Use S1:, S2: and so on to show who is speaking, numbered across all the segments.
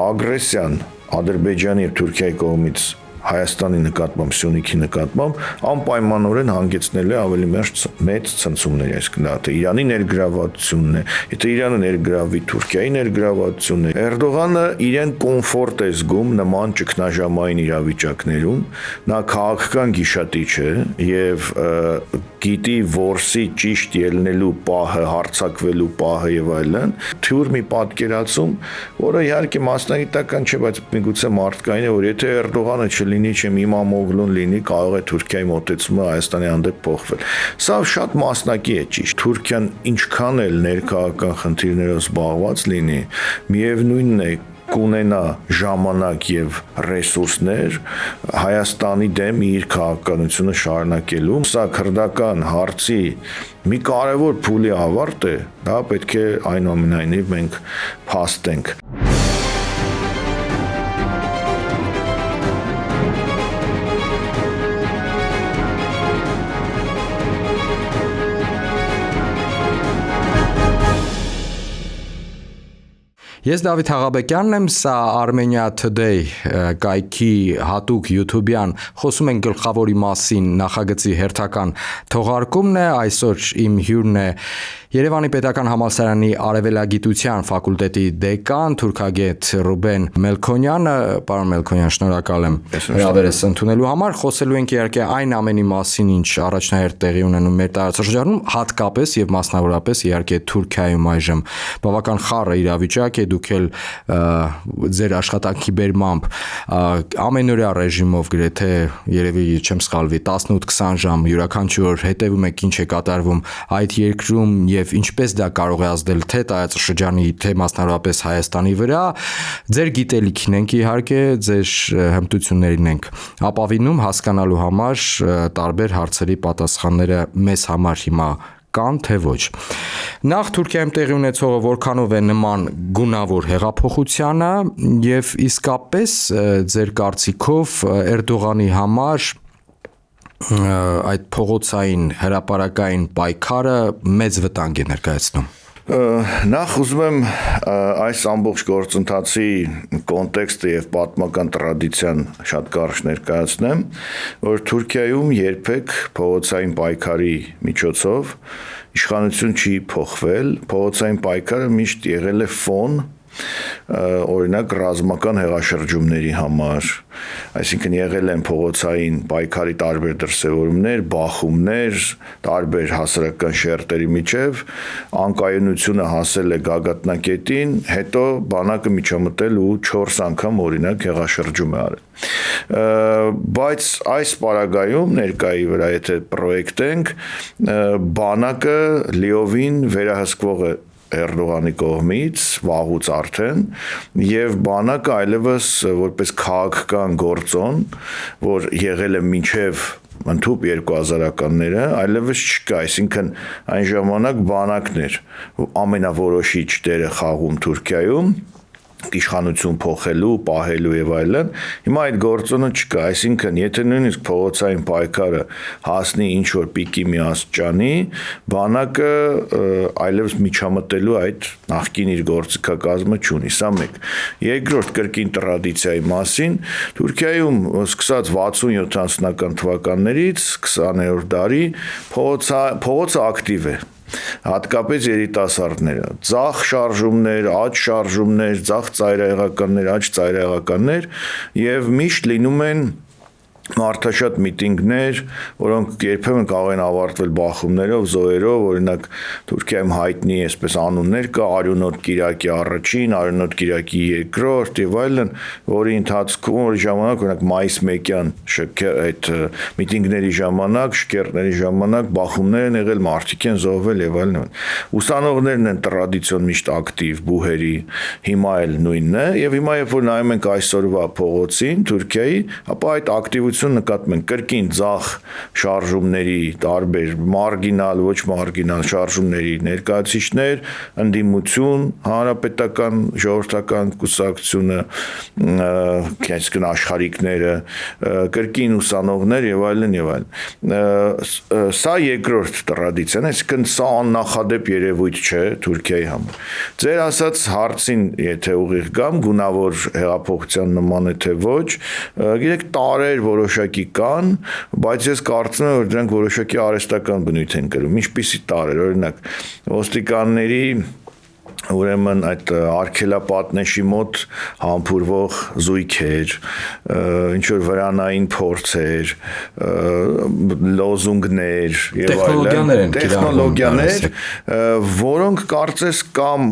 S1: ագրեսիան Ադրբեջանի եւ Թուրքիայի կողմից Հայաստանի նկատմամբ, Սյունիքի նկատմամբ անպայմանորեն հանգեցնել է ավելի մեծ ցնցումների, այսինքն դա Իրանի ներգրավվածությունն է, եթե Իրանը ներգրավի Թուրքիայի ներգրավվածությունն է, Էրդողանը իրեն կոմֆորտ է զգում նման ճգնաժամային իրավիճակներում, նա քաղաքական գիշատիչ է եւ գիտի որսի ճիշտ ելնելու պահը, հարձակվելու պահը եւ այլն, թյուր մի պատկերացում, որը իհարկե մասնագիտական չէ, բայց միգուցե մարդկային է, որ եթե Էրդողանը չլինի, չեմ Իմամօղլուն լինի, կարող է Թուրքիայի մոտեցումը Հայաստանի հանդեպ փոխվել։ Սա շատ մասնակի է ճիշտ։ Թուրքիան ինչքան էլ ներքաղաքական խնդիրներով զբաղված լինի, միևնույնն է կունենա ժամանակ եւ ռեսուրսներ Հայաստանի դեմ իր քաղաքականությունը շարունակելու։ Սա քրդական հարցի մի կարևոր փուլի ավարտ է, դա պետք է այնուամենայնիվ մենք փաստենք։
S2: Ես Դավիթ Աղաբեկյանն եմ, սա Armenia Today կայքի հատուկ YouTube-յան խոսում ենք գլխավորի մասին նախագծի հերթական թողարկումն է, այսօր իմ հյուրն է Երևանի Պետական Համալսարանի Արևելագիտության ֆակուլտետի դեկան թուրքագետ Ռուբեն Մելքոնյանը, պարոն Մելքոնյան, շնորհակալ եմ հրավերս ընդունելու համար, խոսելու ենք իհարկե այն ամենի մասին, ինչ առաջնահերթ տեղի ունենում մեր տարածաշրջանում, հատկապես եւ մասնավորապես իհարկե Թուրքիայում այժմ բավական խառը իրավիճակ է, դուք էլ ձեր աշխատանքի բերմամբ ամենօրյա ռեժիմով գրեթե երևի չեմ սխալվի 18-20 ժամ յուրաքանչյուր հետևում եք ինչ է կատարվում այդ երկրում եւ ինչպես դա կարող է ազդել թե տարածաշրջանի, թե մասնավորապես Հայաստանի վրա, ձեր գիտելիքին ենք իհարկե, ձեր հմտություններին ենք ապավինում հասկանալու համար տարբեր հարցերի պատասխանները մեզ համար հիմա կան թե ոչ։ Նախ Թուրքիայում տեղի ունեցողը որքանով է նման գունավոր հեղափոխությանը եւ իսկապես ձեր կարծիքով Էրդողանի համար այդ փողոցային հրապարակային պայքարը մեծ վտանգ է ներկայացնում։
S1: Նախ ուզում եմ այս ամբողջ գործընթացի կոնտեքստը եւ պատմական տրադիցիան շատ կարճ ներկայացնեմ, որ Թուրքիայում երբեք փողոցային պայքարի միջոցով իշխանություն չի փոխվել, փողոցային պայքարը միշտ եղել է ֆոն օրինակ ռազմական հեղաշրջումների համար, այսինքն եղել են փողոցային պայքարի տարբեր դրսևորումներ, բախումներ, տարբեր հասարակական շերտերի միջև, անկայունությունը հասել է գագաթնակետին, հետո բանակը միջամտել ու 4 անգամ օրինակ հեղաշրջում է արել։ Բայց այս պարագայում ներկայի վրա եթե պրոյեկտենք, բանակը լիովին վերահսկվող է Էրդողանի կողմից վաղուց արդեն եւ բանակը այլևս որպես քաղաքական գործոն, որ եղել է մինչեւ ընդհուպ 2000-ականները, այլևս չկա, այսինքն այն ժամանակ բանակն էր ամենավորոշիչ դերը խաղում Թուրքիայում իշխանություն փոխելու, պահելու եւ այլն, հիմա այդ գործոնը չկա, այսինքն եթե նույնիսկ փողոցային պայքարը հասնի ինչ որ պիկի մի աստիճանի, բանակը այլևս միջամտելու այդ նախկին իր գործիքակազմը չունի, սա մեկ։ Երկրորդ կրկին տրադիցիայի մասին, Թուրքիայում սկսած 60-70-ական թվականներից 20-րդ դարի փողոցը ակտիվ է։ Հատկապես երիտասարդները, ձախ շարժումներ, աջ շարժումներ, ձախ ծայրահեղականներ, աջ ծայրահեղականներ եւ միշտ լինում են մարդաշատ միտինգներ, որոնք երբեմն կարող են ավարտվել բախումներով, զոհերով, օրինակ Թուրքիայում հայտնի այսպես անուններ կա Արյունոտ Կիրակի առաջին, Արյունոտ Կիրակի երկրորդ եւ այլն, որի ընթացքում որ ժամանակ օրինակ մայիս 1-յան այդ միտինգների ժամանակ, շքերթների ժամանակ բախումներ են եղել, մարդիկ են զոհվել եւ այլն։ Ուսանողներն են տրադիցիոն միշտ ակտիվ բուհերի, հիմա էլ նույնն է եւ հիմա երբ որ նայում ենք այսօրվա փողոցին Թուրքիայի, ապա այդ ակտիվ ակտիվություն նկատում ենք կրկին ձախ շարժումների տարբեր մարգինալ, ոչ մարգինալ շարժումների ներկայացուցիչներ, ընդդիմություն, հանրապետական ժողովրդական կուսակցությունը, այսինքն աշխարհիկները, կրկին ուսանողներ եւ այլն եւ այլն։ Սա երկրորդ տրադիցիան, այսինքն սա աննախադեպ երևույթ չէ Թուրքիայի համար։ Ձեր ասած հարցին, եթե ուղիղ գամ, գունավոր հեղափոխության նման է թե ոչ, գիտեք, տարեր որոշակի կան, բայց ես կարծում եմ, որ դրանք որոշակի արհեստական բնույթ են կրում։ Ինչպիսի տարեր, օրինակ, ոստիկանների ուրեմն այդ արգելապատնեշի մոտ համբուրվող զույգեր, ինչ որ վրանային փորձեր, լոզունգներ եւ այլն, տեխնոլոգիաներ, որոնք կարծես կամ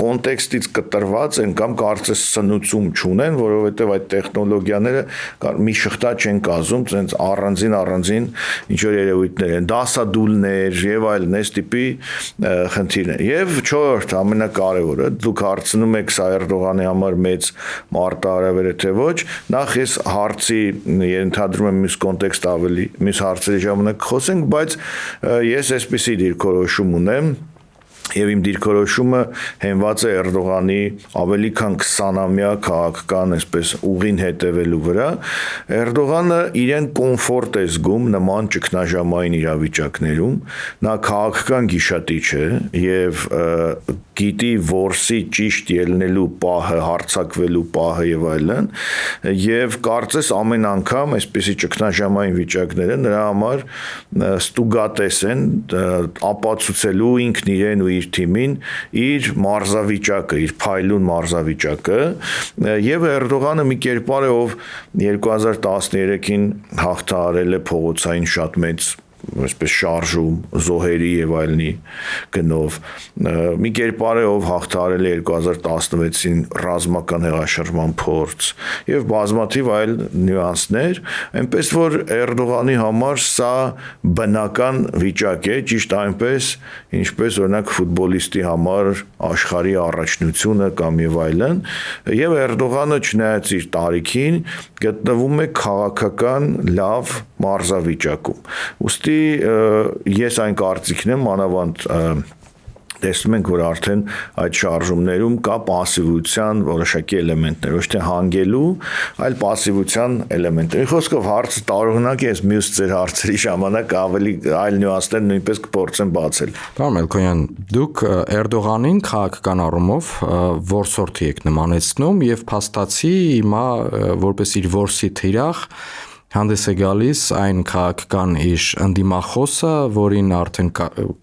S1: կոնտեքստից կտրված են, կամ կարծես սնուցում չունեն, որովհետեւ այդ տեխնոլոգիաները մի շղթա չեն կազում, ցենց առանձին ինչ որ երևույթներ են, դասադուլներ եւ այլն, այս տիպի խնդիրներ։ Եվ չորրորդ կարևորը, դուք հարցնում եք սա Էրդողանի համար մեծ մարտահրավեր է թե ոչ, նախ ես հարցի ենթադրում եմ մյուս կոնտեքստ ավելի, մյուս հարցերի ժամանակ խոսենք, բայց ես այսպիսի դիրքորոշում ունեմ, եւ իմ դիրքորոշումը հենված է Էրդողանի ավելի քան 20-ամյա քաղաքական այսպես ուղին հետևելու վրա։ Էրդողանը իրեն կոմֆորտ է զգում նման ճգնաժամային իրավիճակներում, նա քաղաքական գիշատիչ է եւ գիտի որսի ճիշտ ելնելու պահը, հարձակվելու պահը եւ այլն, եւ կարծես ամեն անգամ այսպիսի ճգնաժամային վիճակները նրա համար ստուգատես են ապացուցելու ինքն իրեն ու իր թիմին իր մարզավիճակը, իր փայլուն մարզավիճակը, եւ Էրդողանը մի կերպար է, ով 2013-ին հաղթահարել է փողոցային շատ մեծ այսպես շարժում զոհերի եւ այլնի գնով, մի կերպար է, ով հաղթահարել է 2016-ին ռազմական հեղաշրջման փորձ եւ բազմաթիվ այլ նյուանսներ, այնպես որ Էրդողանի համար սա բնական վիճակ է, ճիշտ այնպես, ինչպես օրինակ ֆուտբոլիստի համար աշխարհի առաջնությունը կամ եւ այլն, եւ Էրդողանը չնայած իր տարիքին գտնվում է քաղաքական լավ մարզավիճակում։ Ուստի ես այն կարծիքն եմ, մանավանդ տեսնում ենք, որ արդեն այդ շարժումներում կա պասիվության որոշակի էլեմենտներ, ոչ թե հանգելու, այլ պասիվության էլեմենտներ։ Խոսքով հարցը տարօրինակ է, ես մյուս ձեր հարցերի ժամանակ ավելի այլ նյուանսներ նույնպես կփորձեմ բացել։
S2: Պարոն Մելքոնյան, դուք Էրդողանին քաղաքական առումով որսորդի եք նմանեցնում եւ փաստացի հիմա որպես իր որսի թիրախ հանդես է գալիս այն քաղաքական իր ընդդիմախոսը, որին արդեն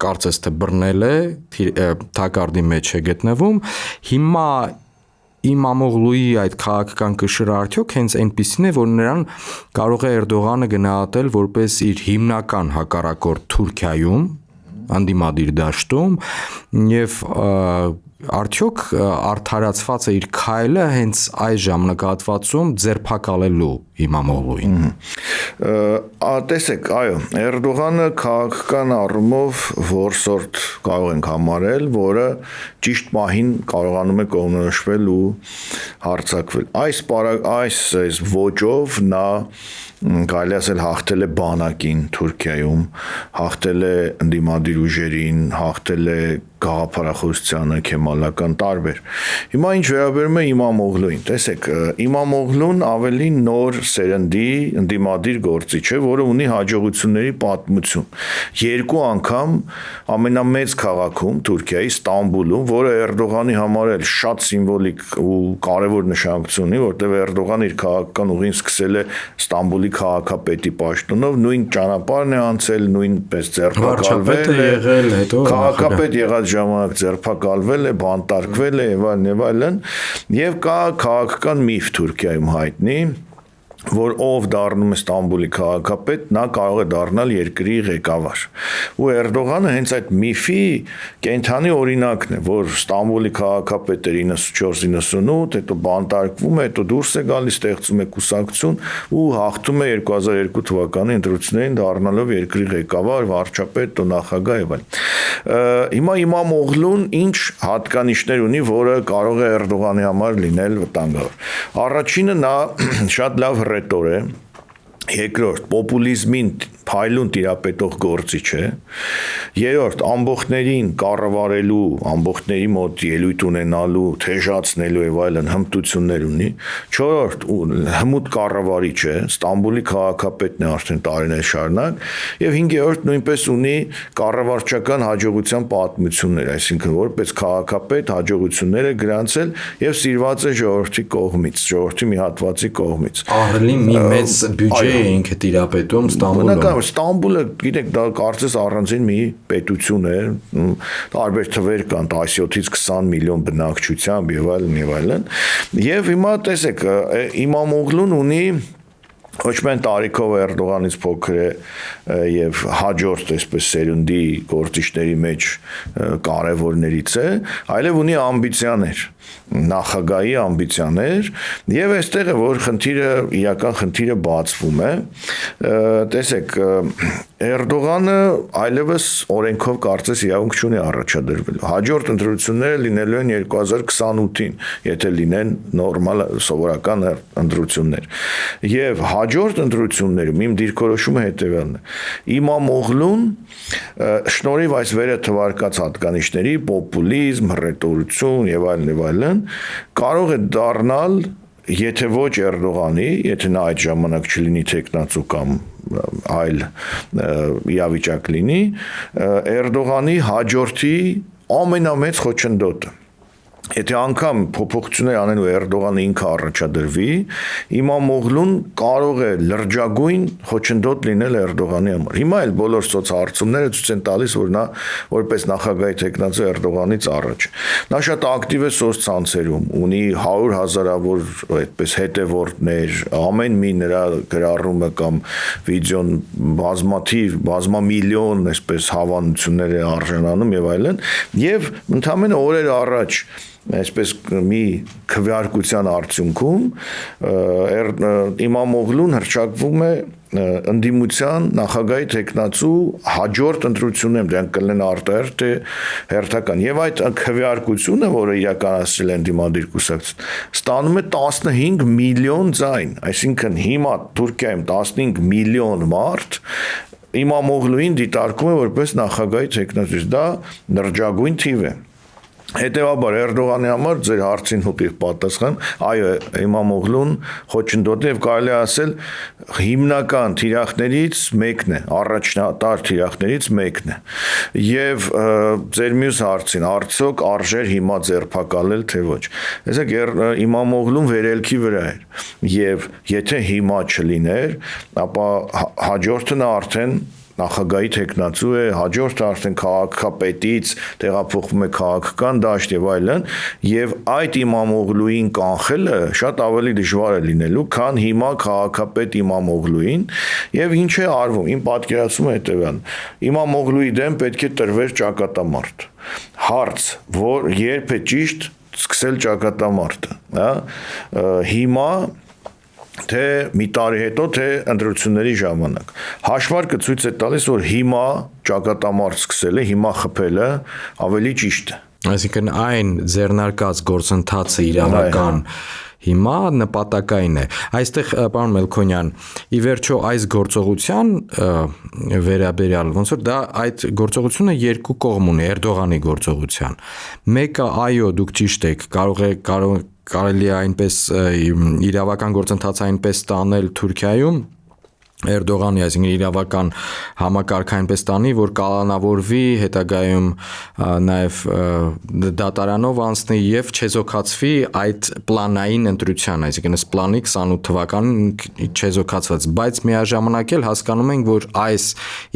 S2: կարծես թե բռնել է, թակարդի մեջ է գտնվում, հիմա Իմամօղլուի այդ քաղաքական կշիռը արդյոք հենց այնպիսին է, որ նրան կարող է Էրդողանը գնահատել որպես իր հիմնական հակառակորդ Թուրքիայում, անդիմադիր դաշտում եւ արդյոք արդարացված է իր քայլը հենց այս ժամանակահատվածում ձերբակալելու Իմամօղլուին։
S1: Տեսեք, այո, Էրդողանը քաղաքական առումով որսորդ կարող ենք համարել, որը ճիշտ պահին կարողանում է կողմնորոշվել ու հարձակվել։ Այս ոճով նա կարելի ասել հաղթել է բանակին Թուրքիայում, հաղթել է ընդդիմադիր ուժերին, հաղթել է գաղափարախոսությանը, քեմալական տարբեր։ Հիմա ինչ վերաբերում է Իմամօղլուին, տեսեք, Իմամօղլուն ավելի նոր սերնդի ընդդիմադիր գործիչ է, որը ունի հաջողությունների պատմություն։ Երկու անգամ ամենամեծ քաղաքում Թուրքիայի Ստամբուլում, որը Էրդողանի համար էլ շատ սիմվոլիկ ու կարևոր նշանակություն ունի, որտեղ Էրդողանը իր քաղաքական ուղին սկսել է Ստամբուլի քաղաքապետի պաշտոնով, նույն ճանապարհն է անցել, նույնպես ձերբակալվել է, քաղաքապետ եղած ժամանակ ձերբակալվել է, բանտարկվել է եւ այլն, եւ կա քաղաքական միֆ Թուրքիայում հայտնի, որ ով դառնում է Ստամբուլի քաղաքապետ, նա կարող է դառնալ երկրի ղեկավար։ Ու Էրդողանը հենց այդ միֆի կենթանի օրինակն է, որ Ստամբուլի քաղաքապետը 94-98, հետո բանտարկվում է, հետո դուրս է գալիս, ստեղծում է կուսակցություն ու հաղթում է 2002 թվականի ընտրություններին, դառնալով երկրի ղեկավար, վարչապետ, նախագահ եւ այլն։ Հիմա Իմամօղլուն ինչ հատկանիշներ ունի, որը կարող է Էրդողանի համար լինել վտանգավոր։ Առաջինը նա շատ լավ ռետոր է, Երկրորդ, պոպուլիզմին փայլուն տիրապետող գործիչ է։ Երրորդ, ամբողջներին կառավարելու, ամբողջների մոտ ելույթ ունենալու, թեժացնելու եւ այլն հմտություններ ունի։ Չորրորդ, հմուտ կառավարիչ է, Ստամբուլի քաղաքապետն է արդեն տարիներ շարունակ, եւ հինգերորդ նույնպես ունի կառավարչական հաջողության պատմություններ, այսինքն որպես քաղաքապետ հաջողությունները գրանցել եւ սիրված է ժողովրդի կողմից, ժողովրդի մի հատվածի կողմից։
S2: Ահռելի մի մեծ բյուջե է ինքը տիրապետում Ստամբուլում։
S1: Ստամբուլը, գիտեք, դա կարծես առանձին մի պետություն է, տարբեր թվեր կան 17-ից 20 միլիոն բնակչությամբ եւ այլն եւ այլն։ Եվ հիմա տեսեք, Իմամօղլուն ունի ոչ միայն տարիքով Էրդողանից փոքր է եւ հաջորդ այսպես սերունդի գործիչների մեջ կարևորներից է, այլև ունի ամբիցիաներ, նախագահի ամբիցիաներ եւ այստեղ է որ իրական խնդիրը բացվում է։ Տեսեք, Էրդողանը այլևս օրենքով կարծես իրավունք չունի առաջադրվելու։ Հաջորդ ընտրությունները լինելու են 2028-ին, եթե լինեն նորմալ սովորական ընտրություններ։ Եվ հաջորդ ընտրություններում իմ դիրքորոշումը հետևյալն է. Իմամօղլուն շնորհիվ այս վերը թվարկած հատկանիշների, պոպուլիզմ, հռետորություն եւ այլն, կարող է դառնալ, եթե ոչ Էրդողանի, եթե նա այդ ժամանակ չլինի տեխնացու կամ այլ իրավիճակ լինի, Էրդողանի հաջորդի ամենամեծ խոչընդոտը։ Եթե անգամ փոփոխություններ անելու Էրդողանը ինքը առաջադրվի, Իմամօղլուն կարող է լրջագույն խոչընդոտ լինել Էրդողանի համար։ Հիմա էլ բոլոր սոցհարցումները ցույց են տալիս, որ նա որպես նախագահի տեխնացու Էրդողանից առաջ։ Նա շատ ակտիվ է սոցցանցերում, ունի 100,000-ավոր այդպես հետևորդներ, ամեն մի նրա գրառումը կամ վիդեոն բազմամիլիոն այսպես հավանություններ է արժանանում եւ այլն, եւ ընդամենը օրեր առաջ այսպես մի քվեարկության արդյունքում Իմամօղլուն հռչակվում է ընդդիմության նախագահի տեխնացու հաջորդ ընտրություններում, դրանք կլինեն արտահերթ թե հերթական, եւ այդ քվեարկությունը, որը իրականացրել են դիմադիր կուսակցություն, ստանում է 15 միլիոն ձայն, այսինքն հիմա Թուրքիայում 15 միլիոն մարդ Իմամօղլուին դիտարկում է որպես նախագահի տեխնացու, դա նրջագույն թիվ է։ Հետևաբար Էրդողանի համար ձեր հարցին ուղիղ պատասխան, այո, Իմամօղլուն խոչընդոտ է եւ կարելի ասել հիմնական թիրախներից մեկն է, առաջնատար թիրախներից մեկն է։ Եվ ձեր մյուս հարցին, արդյոք արժեր հիմա ձերբակալել թե ոչ։ Տեսեք, Իմամօղլուն վերելքի վրա էր եւ եթե հիմա չլիներ, ապա հաջորդը նա արդեն նախագահի տեխնացու է, հաջորդը արդեն քաղաքապետից տեղափոխվում է քաղաքական դաշտ եւ այլն, եւ այդ Իմամօղլուին կանխելը շատ ավելի դժվար է լինելու, քան հիմա քաղաքապետ Իմամօղլուին, եւ ինչ է արվում, իմ պատկերացումը հետեւյալն։ Իմամօղլուի դեմ պետք է տրվեր ճակատամարտ։ Հարց, որ երբ է ճիշտ սկսել ճակատամարտը, հա, հիմա թե մի տարի հետո, թե ընտրությունների ժամանակ։ Հաշվարկը ցույց է տալիս, որ հիմա ճակատամարտ սկսելը, հիմա խփելը ավելի ճիշտ է։
S2: Այսինքն այն ձեռնարկած գործընթացը իրավական հիմա նպատակային է։ Այստեղ պարոն Մելքոնյան, ի վերջո այս գործողության վերաբերյալ ոնց որ դա այդ գործողությունը երկու կողմ ունի, Էրդողանի գործողության։ Մեկը այո, դուք ճիշտ եք, կարելի է այնպես իրավական գործընթաց այնպես տանել Թուրքիայում Էրդողանի, այսինքն իրավական համակարգ այնպես տանի, որ կալանավորվի հետագայում նաև դատարանով անցնի եւ չեզոքացվի այդ պլանային ընտրության, այսինքն այս պլանի 28 թվականին չեզոքացված, բայց միաժամանակ էլ հասկանում ենք, որ այս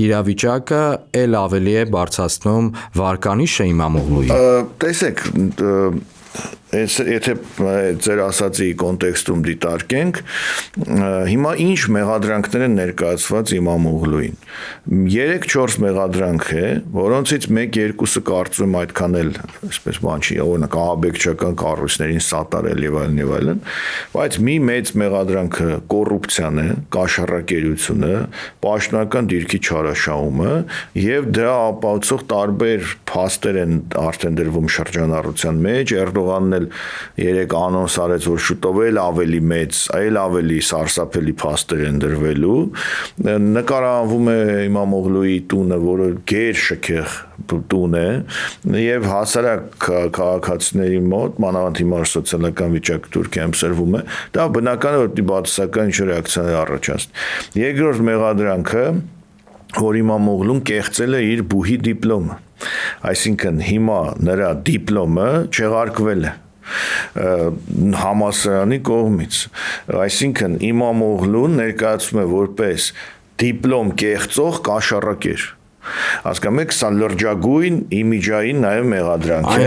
S2: իրավիճակը ել ավելի է բարձրացնում վարկանիշը Իմամօղլուի։
S1: Տեսեք, եթե ձեր ասացի կոնտեքստում դիտարկենք, հիմա ինչ մեղադրանքներ են ներկայացված Իմամօղլուին։ 3-4 մեղադրանք է, որոնցից 1-2-ը կարծում եմ այդքան էլ, այսպես բան չի, օրինակ ահաբեկչական կառույցներին սատարել եւ այլն, բայց մի մեծ մեղադրանքը կոռուպցիան է, կաշառակերությունը, պաշտոնական դիրքի չարաշահումը եւ դրա ապահովող տարբեր փաստեր են արդեն դրվում շրջանառության մեջ, Էրդողանն էլ երեք անոնս արեց, որ շուտով էլ ավելի մեծ, այլ ավելի սարսափելի փաստեր են դրվելու։ Նկարահանվում է Իմամ Օղլուի տունը, որը գեր շքեղ տուն է, եւ հասարակ քաղաքացիների մոտ, մանավանդ հիմա սոցիալական վիճակը Թուրքիայում սրվում է, դա բնական է, որ բացասական ինչ ռեակցիաներ առաջացնի։ Երկրորդ մեղադրանքը, որ Իմամ Օղլուն կեղծել է իր բուհի դիպլոմը, այսինքն հիմա նրա դիպլոմը չեղարկվել է համալսարանի կողմից, այսինքն Իմամ Օղլուն ներկայացվում է որպես դիպլոմ կեղծող կաշառակեր։ Հասկանում եք, սա լրջագույն իմիջային նաև մեղադրանք է։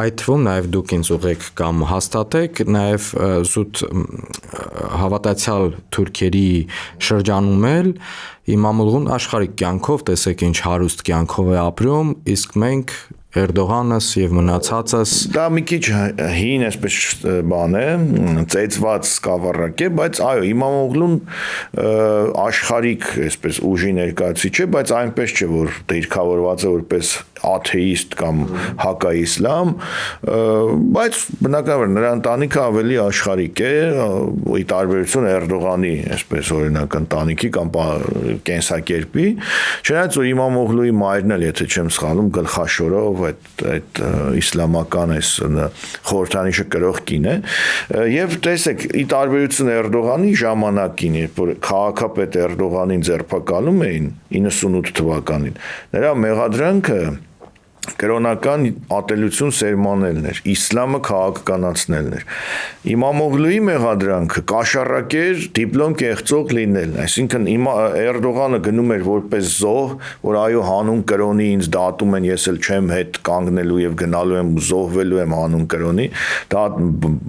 S2: Այդ թվում նաև դուք ինձ ուղեք կամ հաստատեք, նաև զուտ հավատացյալ թուրքերի շրջանում էլ Իմամ Օղլուն աշխարհիկ կյանքով, տեսեք ինչ հարուստ կյանքով է ապրում, իսկ մենք Էրդողանս եւ մնացածս
S1: դա մի քիչ հին այսպես բան է, ծեծված սկավառակ է, բայց այո, Իմամ Օղլուն աշխարհիկ այսպես ուժի ներկայացուցիչ է, բայց այնպես չէ, որ դիրքավորված է որպես աթեիստ կամ հակաիսլամ, բայց բնականաբար նրա ընտանիքը ավելի աշխարհիկ է, ի տարբերություն Էրդողանի, այսպես օրինակ ընտանիքի կամ կենսակերպի, չնայած որ Իմամ Օղլուի մայրն էլ, եթե չեմ սխալվում, գլխաշորով այդ իսլամական այս խորհրդանիշը կրող կին է, եւ տեսեք, ի տարբերություն Էրդողանի ժամանակին, երբ որ քաղաքապետ Էրդողանին ձերբակալում էին 98 թվականին, նրա մեղադրանքը կրոնական ատելություն սերմանելն էր, իսլամը քաղաքականացնելն էր։ Իմամ Օղլուի մեղադրանքը կաշառակեր դիպլոմ կեղծող լինելն, այսինքն Էրդողանը գնում էր որպես զոհ, որ այո հանուն կրոնի ինձ դատում են, ես էլ չեմ հետ կանգնելու եւ գնալու եմ ու զոհվելու եմ հանուն կրոնի, դա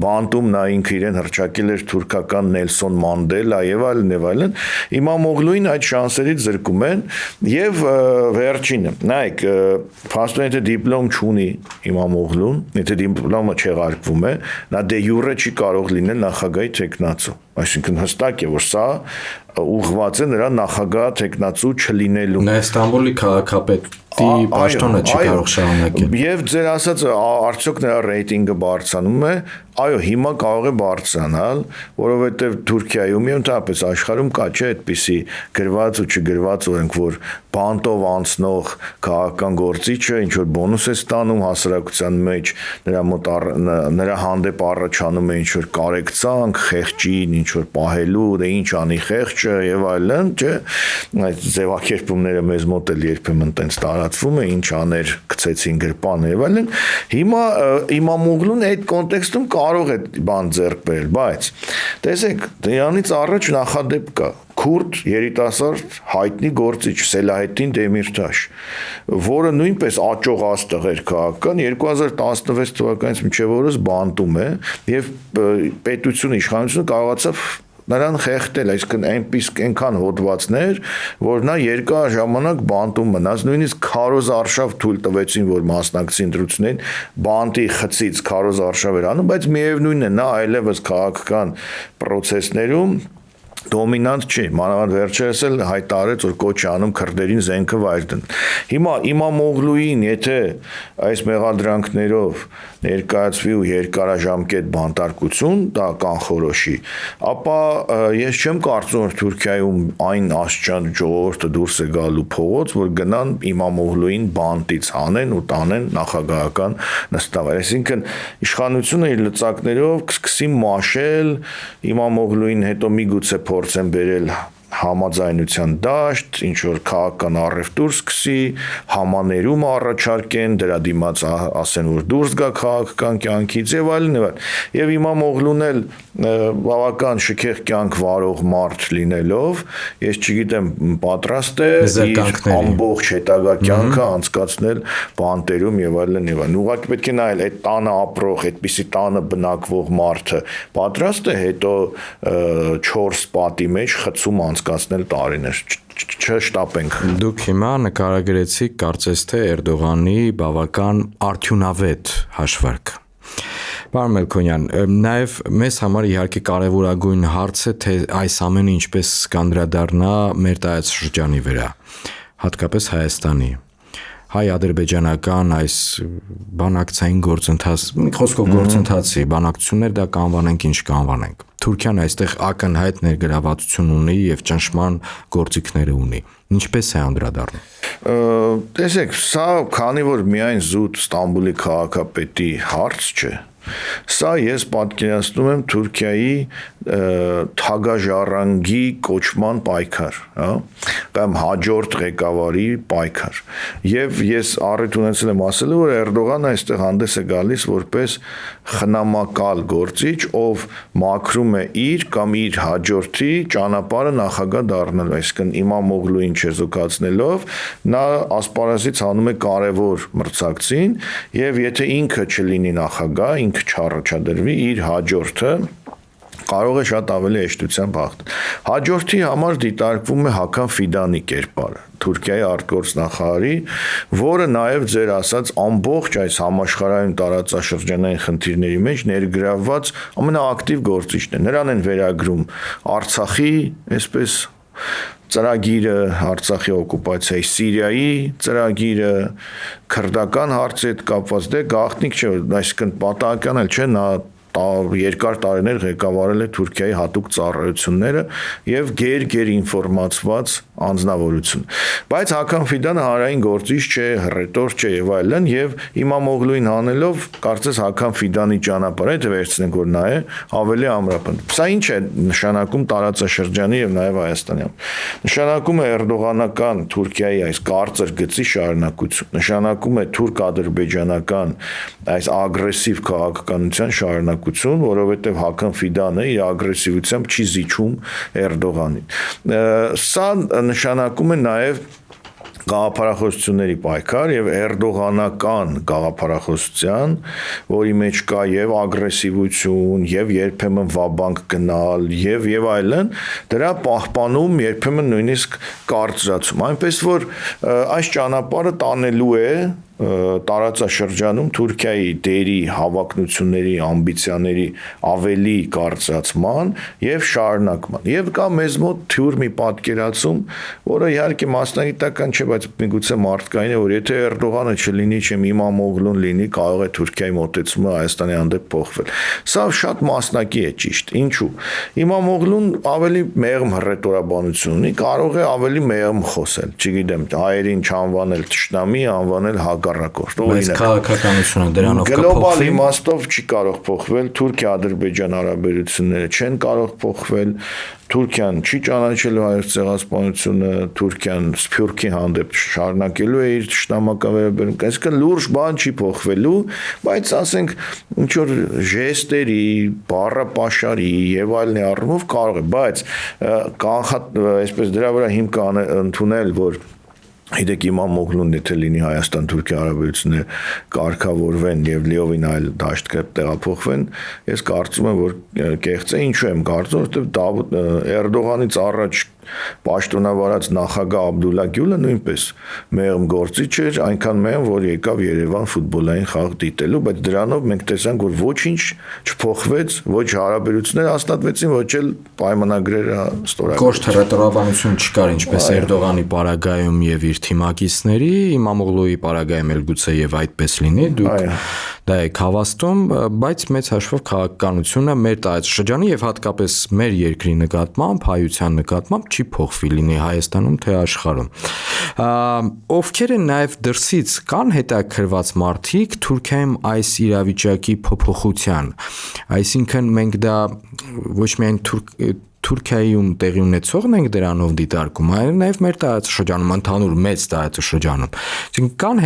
S1: բանտում նա ինքը իրեն հռչակել էր թուրքական Նելսոն Մանդելա եւ այլն։ Իմամ Օղլուին այդ շանսերից զրկում են եւ վերջինը, նայեք, եթե դիպլոմ չունի Իմամ Օղլուն, եթե դիպլոմը չեղարկվում է, նա դե յուրե չի կարող լինել նախագահի թեկնածու։ Այսինքն հստակ է, որ սա ուղղված է նրա նախագահ թեկնածու չլինելու։
S2: Նա Ստամբուլի քաղաքապետի պաշտոնը չի կարող շարունակել։
S1: Եվ ձեր ասածը արդյոք նրա ռեյտինգը բարձրանում է, այո, հիմա կարող է բարձրանալ, որովհետև Թուրքիայում եւ ընդհանրապես աշխարհում կա չէ այդպիսի գրված ու չգրված օրենք, որ բանտով անցնող քաղաքական գործիչը ինչ որ բոնուս է ստանում հասարակության մեջ, նրա մոտ նրա հանդեպ առաջանում է ինչ որ կարեկցանք, խեղճին ինչ որ պահելու, դե ինչ անի խեղճը եւ այլն, չէ, այդ ձևակերպումները մեզ մոտ էլ երբեմն տենց տարածվում է, ինչ աներ գցեցին գրպանը եւ այլն։ Հիմա Իմամ Օղլուն այդ կոնտեքստում կարող է բան ձեռք բերել, բայց տեսեք, դրանից առաջ նախադեպ կա քուրդ երիտասարդ հայտնի գործիչ Սելահեդդին Դեմիրտաշ, որը նույնպես աճող աստղ էր քաղաքական 2016 թվականից մինչև օրս բանտում է եւ պետությունը իշխանությունը կարողացավ նրան խեղդել, այսինքն այնքան հոդվածներ, որ նա երկար ժամանակ բանտում մնաց, նույնիսկ քարոզ արշավ թույլ տվեցին, որ մասնակցի ընտրություններին, բանտի խցից քարոզ արշավ էր անում, բայց միևնույնն է, նա այլևս քաղաքական պրոցեսներում դոմինանտ չի, մանավանդ վերջերս էլ հայտարարեց, որ կոչ է անում քրդերին զենքը վայր դնել։ Հիմա Իմամ Օղլուին, եթե այս մեղադրանքներով ներկայացվի ու երկարաժամկետ բանտարկություն, դա կանխորոշի, ապա ես չեմ կարծում, որ Թուրքիայում այն աստիճան ժողովուրդը դուրս է գալու փողոց, որ գնան Իմամ Օղլուին բանտից հանեն ու տանեն նախագահական նստավայր։ Այսինքն իշխանությունը իր լծակներով կսկսի մաշել Իմամ Օղլուին, հետո միգուցե փորձեն բերել համաձայնության դաշտ, ինչ որ քաղաքական առևտուր սկսի, համաներում առաջարկեն, դրա դիմաց ասեն, որ դուրս գա քաղաքական կյանքից եւ այլն եւ այլն։ Եվ Իմամ Օղլուն էլ բավական շքեղ կյանք վարող մարդ լինելով, ես չգիտեմ, պատրաստ է իր ամբողջ հետագա կյանքը անցկացնել բանտերում եւ այլն եւ այլն։ Ուղղակի պետք է նայել այդ տանը ապրող, այդպիսի տանը բնակվող մարդը պատրաստ է հետո 4 պատի մեջ խցում անցկացնել տարիներ, չշտապենք։
S2: Դուք հիմա նկարագրեցիք, կարծես թե Էրդողանի բավական արդյունավետ հաշվարկ։ Պարոն Մելքոնյան, նաև մեզ համար իհարկե կարևորագույն հարց է, թե այս ամենը ինչպես կանդրադառնա մեր տարածաշրջանի վրա, հատկապես Հայաստանի։ հայ-ադրբեջանական այս բանակցային գործընթաց, մի խոսքով գործընթացի բանակցություններ դա կանվանենք ինչ կանվանենք։ Թուրքիան այստեղ ակնհայտ ներգրավվածություն ունի եւ ճնշման գործիքներ ունի։ Ինչպես է անդրադառնում։
S1: Տեսեք, սա քանի որ միայն զուտ Ստամբուլի քաղաքապետի հարց չէ, սա ես պատկերացնում եմ Թուրքիայի թագաժառանգի կոչման պայքար, հա, կամ հաջորդ ղեկավարի պայքար։ Եվ ես առիթ ունեցել եմ ասելու, որ Էրդողանը այստեղ հանդես է գալիս որպես խնամակալ գործիչ, ով մաքրում է իր կամ իր հաջորդի ճանապարհը նախագահ դառնալու, այսինքն Իմամօղլուին չեզոքացնելով, նա ասպարեզից հանում է կարևոր մրցակցին, եւ եթե ինքը չլինի նախագահ, ինքը չառաջադրվի, իր հաջորդը կարող է շատ ավելի հեշտությամբ հաղթել։ Հաջորդի համար դիտարկվում է Հական Ֆիդանի կերպարը, Թուրքիայի արտգործնախարարի, որը նաև ձեր ասած ամբողջ այս համաշխարհային տարածաշրջանային խնդիրների մեջ ներգրավված ամենաակտիվ գործիչն է։ Նրան են վերագրում Արցախի, այսպես ծրագիրը, Արցախի օկուպացիայի, Սիրիայի ծրագիրը, քրդական հարցի հետ կապված, դե գաղտնիք չէ, այսինքն պատահական էլ չէ, նա երկար տարիներ ղեկավարել է Թուրքիայի հատուկ ծառայությունները եւ գեր ինֆորմացված անձնավորություն։ Բայց Հական Ֆիդանը հանրային գործիչ չէ, հռետոր չէ եւ այլն, եւ Իմամօղլուին հանելով կարծես Հական Ֆիդանի ճանապարհը եթե վերցնենք, որ նա է, ավելի ամրապնդում։ Սա ինչ է նշանակում տարածաշրջանի եւ նաեւ Հայաստանի։ Նշանակում է էրդողանական Թուրքիայի այս կարծր գծի շարունակություն, նշանակում է թուրք-ադրբեջանական այս ագրեսիվ քաղաքականության շարունակություն, որովհետև Հական Ֆիդանը իր ագրեսիվությամբ չի զիջում Էրդողանին։ Սա նշանակում է նաև գաղափարախոսությունների պայքար եւ էրդողանական գաղափարախոսության, որի մեջ կա եւ ագրեսիվություն, եւ երբեմն վաբանկ գնալ, եւ այլն, դրա պահպանում երբեմն նույնիսկ կարծրացում, այնպես որ այս ճանապարհը տանելու է տարածաշրջանում Թուրքիայի դերի, հավակնությունների, ամբիցիաների ավելի կարծրացման եւ շարունակման։ Եվ կա մեզ մոտ թյուր մի պատկերացում, որը իհարկե մասնագիտական չէ, բայց միգուցե մարդկային է, որ եթե Էրդողանը չլինի, չեմ Իմամօղլուն լինի, կարող է Թուրքիայի մոտեցումը Հայաստանի հանդեպ փոխվել։ Սա շատ մասնակի է ճիշտ։ Ինչու՞։ Իմամօղլուն ավելի մեղմ հռետորաբանություն ունի, կարող է ավելի մեղմ խոսել, չգիտեմ, հայերին չանվանել թշնամի, անվանել հակառակորդ։
S2: Բայց քաղաքականությունը դրանով կփոխվի։
S1: Գլոբալ իմաստով չի կարող փոխվել, Թուրքիա-Ադրբեջան հարաբերությունները չեն կարող փոխվել, Թուրքիան չի ճանաչելու հայոց ցեղասպանությունը, Թուրքիան Սփյուռքի հանդեպ շարունակելու է իր թշնամական վերաբերմունքը, այսինքն լուրջ բան չի փոխվելու, բայց ասենք ինչ որ ժեստերի, բառապաշարի եւ այլնի առումով կարող է, բայց այսպես դրա վրա հիմք ընդունել, որ Գիտեք, Իմամօղլուն եթե լինի Հայաստան-Թուրքիա հարաբերությունները կարգավորվեն եւ լիովին այլ դաշտ տեղափոխվեն, ես կարծում եմ, որ կեղծ է, ինչու եմ կարծում, որովհետեւ Էրդողանից առաջ պաշտոնավարած նախագահ Աբդուլլա Գյուլը նույնպես մեղմ գործիչ էր, այնքան մեղմ, որ եկավ Երևան ֆուտբոլային խաղ դիտելու, բայց դրանով մենք տեսանք, որ ոչինչ չփոխվեց, ոչ հարաբերությունները հաստատվեցին, ոչ էլ պայմանագրերը ստորագրվեցին։
S2: Կոշտ հռետորաբանություն չկար, ինչպես Էրդողանի պարագայում եւ իր թիմակիցների, Իմամօղլուի պարագայում էլ գուցե եւ այդպես լինի, դուք դա եք հավաստում, բայց մեծ հաշվով քաղաքականությունը մեր տարածաշրջանի եւ հատկապես մեր երկրի նկատմամբ, հայության նկատմամբ չի փոխվի լինի Հայաստանում թե աշխարհում։ Ովքեր են նաև դրսից կան հետաքրված մարդիկ Թուրքիայում այս իրավիճակի փոփոխության, այսինքն մենք դա ոչ միայն Թուրքիայում տեղի ունեցողն ենք դրանով դիտարկում, այլ նաև մեր տարածաշրջանում, ընդհանուր մեծ տարածաշրջանում։ Այսինքն կան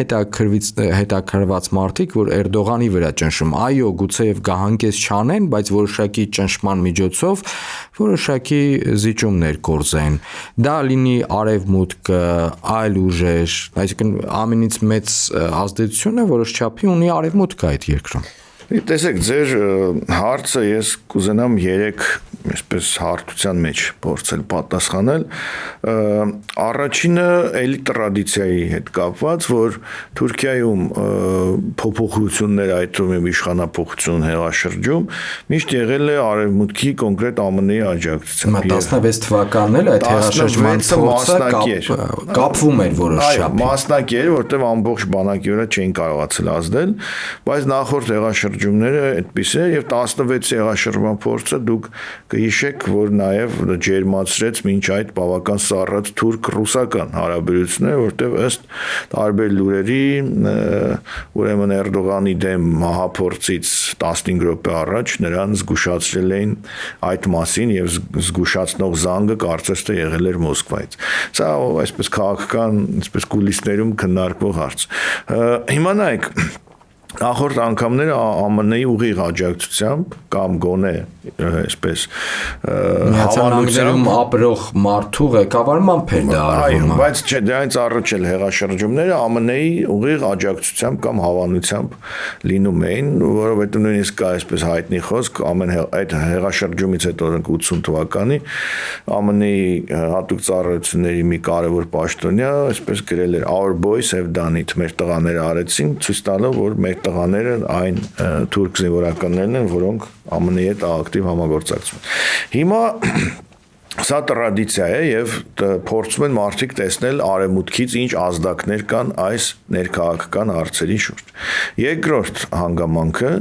S2: հետաքրված մարդիկ, որ Էրդողանի վրա ճնշում, այո, գուցեև գահանկես չանեն, բայց որոշակի ճնշման միջոցով որոշակի զիջումներ կորզեն։ Դա լինի արևմուտքը, այլ ուժեր, այսինքն ամենից մեծ ազդեցությունը որոշ չափի ունի արևմուտքը այդ երկրում։
S1: Տեսեք, ձեր հարցը ես կուզենամ 3 այսպես հարթության մեջ փորձել պատասխանել։ Առաջինը էլի տրադիցիայի հետ կապված, որ Թուրքիայում փոփոխություններ, այդ թվում իշխանափոխություն հեղաշրջում միշտ եղել է արևմուտքի կոնկրետ ԱՄՆ-ի աջակցությամբ։
S2: 16 թվականն էլ այդ հեղաշրջման փորձը կապվում էր որոշ չափի։
S1: Մասնակ էր, որտեղ ամբողջ բանակի վրա չէին կարողացել ազդել, բայց նախորդ հեղաշրջումները այդպես է եւ 16 հեղաշրջման փորձը դուք կհիշեք, որ նաեւ ջերմացրեց մինչ այդ բավական սառած թուրք-ռուսական հարաբերությունները, որտեղ ըստ տարբեր լուրերի ուրեմն Էրդողանի դեմ մահափորձից 15 րոպե առաջ նրան զգուշացրել էին այդ մասին եւ զգուշացնող զանգը կարծես թե եղել էր Մոսկվայից։ Սա այսպես քաղաքական, այսպես կուլիսներում քննարկվող հարց։ Հիմա նայեք, նախորդ անգամները ԱՄՆ-ի ուղիղ աջակցությամբ կամ գոնե այսպես
S2: հավանությամբ ապրող մարդու ղեկավարմամբ էր դա արվում։
S1: Բայց չէ, դրանից առաջ էլ հեղաշրջումները ԱՄՆ-ի ուղիղ աջակցությամբ կամ հավանությամբ լինում էին, որովհետև նույնիսկ կա այսպես հայտնի խոսք, այդ հեղաշրջումից հետո 80 թվականի ԱՄՆ-ի հատուկ ծառայությունների մի կարևոր պաշտոնյա այսպես գրել էր Our boys have done it, մեր տղաները արեցին, ցույց տալով, որ մեր տղաները այն թուրք զինվորականներն են, որոնք ԱՄՆ-ի հետ ակտիվ համագործակցում են։ Հիմա սա տրադիցիա է եւ փորձում են մարդիկ տեսնել արևմուտքից ինչ ազդակներ կան այս ներքաղաքական հարցերի շուրջ։ Երկրորդ հանգամանքը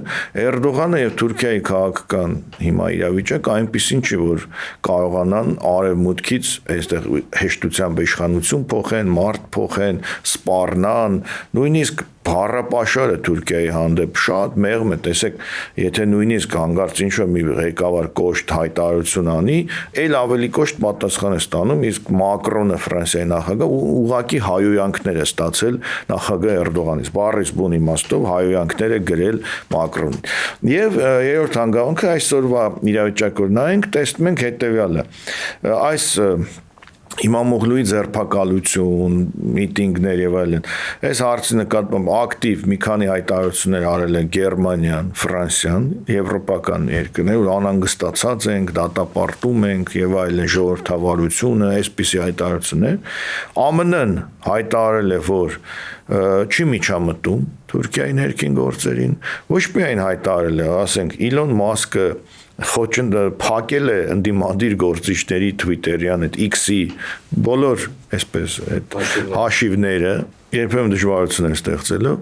S1: Էրդողանը եւ Թուրքիայի քաղաքական հիմա իրավիճակը այնպեսին չի, որ կարողանան արևմուտքից այստեղ հեշտությամբ իշխանություն փոխեն, մարդ փոխեն, սպառնան, նույնիսկ բառապաշարը Թուրքիայի հանդեպ շատ մեղմ է, տեսեք, եթե նույնիսկ հանգարց ինչ-որ մի ղեկավար կոշտ հայտարարություն անի, ել ավելի կոշտ պատասխան է ստանում, իսկ Մակրոնը Ֆրանսիայի նախագահ ուղղակի հայոյանքներ է ստացել նախագահ Էրդողանից, բառից բուն իմաստով հայոյանքներ է գրել Մակրոնին։ Եվ երրորդ հանգամանքը այսօրվա իրավիճակը նայենք, տեսնում ենք հետևյալը։ Այս Իմամօղլուի ձերբակալություն, միտինգներ եւ այլն։ Այս հարցի նկատմամբ ակտիվ մի քանի հայտարարություններ արել են Գերմանիան, Ֆրանսիան, եվրոպական երկրներ, որ անհանգստացած ենք, դատապարտում ենք եւ այլն, ժողովրդավարությունը, այսպիսի հայտարարություններ։ ԱՄՆ-ն հայտարարել է, որ չի միջամտում Թուրքիայի ներքին գործերին, ոչ միայն հայտարարել է, ասենք Իլոն Մասկը փակել է ընդդիմադիր գործիչների Twitter-յան այդ X-ի բոլոր այսպես այդ հաշիվները, երբեմն դժվարություններ ստեղծելով,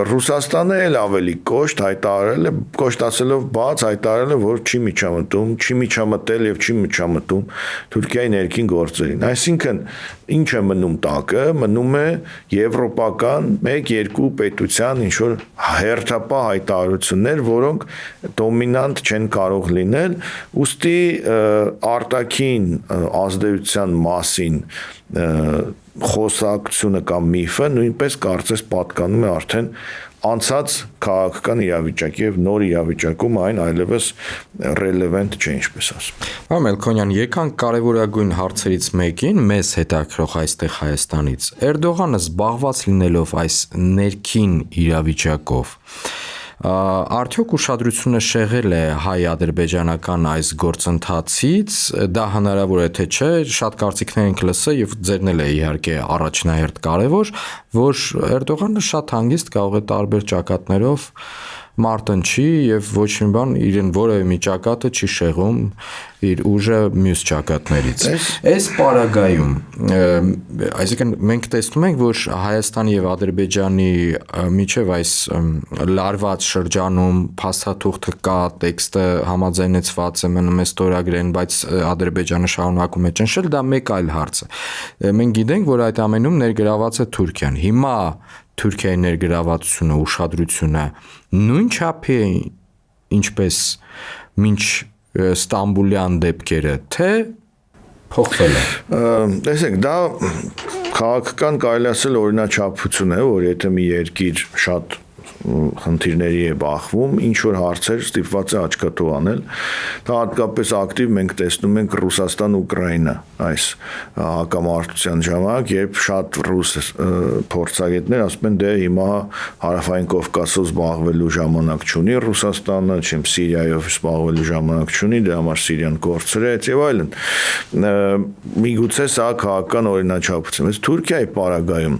S1: Ռուսաստանը էլ ավելի կոշտ հայտարարել է, կոշտացելով բաց հայտարարել է, որ չի միջամտում, չի միջամտել եւ չի միջամտում Թուրքիայի ներքին գործերին։ Այսինքն ինչ է մնում տակը, մնում է եվրոպական 1-2 պետության ինչ որ հերթապահ հայտարարություններ, որոնք դոմինանտ չեն կարող լինել, ուստի արտաքին ազդեցության մասին խոսակցությունը կամ միֆը նույնպես կարծես պատկանում է արդեն անցած քաղաքական իրավիճակի եւ նոր իրավիճակում այն այլևս ռելևանտ չէ, ինչպես ասում։
S2: Պարոն Մելքոնյան, եկանք կարևորագույն հարցերից մեկին, մեզ հետաքրող այստեղ Հայաստանից։ Էրդողանը զբաղված լինելով այս ներքին իրավիճակով, արդյոք ուշադրությունը շեղել է հայ-ադրբեջանական այս գործընթացից, դա հնարավոր է թե չէ, շատ կարծիքներ ենք լսել եւ ձերն էլ է իհարկե առաջնահերթ կարևոր, որ Էրդողանը շատ հանգիստ կարող է տարբեր ճակատներով մարտնչի եւ ոչ մի բան իրեն որևէ մի ճակատը չի շեղում իր ուժը մյուս ճակատներից։ Այս պարագայում, այսինքն մենք տեսնում ենք, որ Հայաստանի եւ Ադրբեջանի միջև այս լարված շրջանում փաստաթուղթը կա, տեքստը համաձայնեցված է, մնում է ստորագրեն, բայց Ադրբեջանը շարունակում է ճնշել, դա մեկ այլ հարց է։ Մենք գիտենք, որ այդ ամենում ներգրաված է Թուրքիան։ Հիմա Թուրքիայի ներգրավվածությունը, ուշադրությունը նույն չափի է, ինչպես մինչ Ստամբուլյան դեպքերը, թե փոխվել է։
S1: Տեսեք, դա քաղաքական կարելի ասել օրինաչափություն է, որ եթե մի երկիր շատ խնդիրների է բախվում, ինչ որ հարցեր ստիպված է աչքաթող անել։ Դա հատկապես ակտիվ մենք տեսնում ենք Ռուսաստան-Ուկրաինա այս հակամարտության ժամանակ, երբ շատ ռուս փորձագետներ ասում են, դե հիմա հարավային Կովկասով զբաղվելու ժամանակ չունի Ռուսաստանը, չեմ Սիրիայով զբաղվելու ժամանակ չունի, դրա համար Սիրիան կորցրեց եւ այլն։ Միգուցե սա քաղաքական օրինաչափություն է։ Թուրքիայի պարագայում,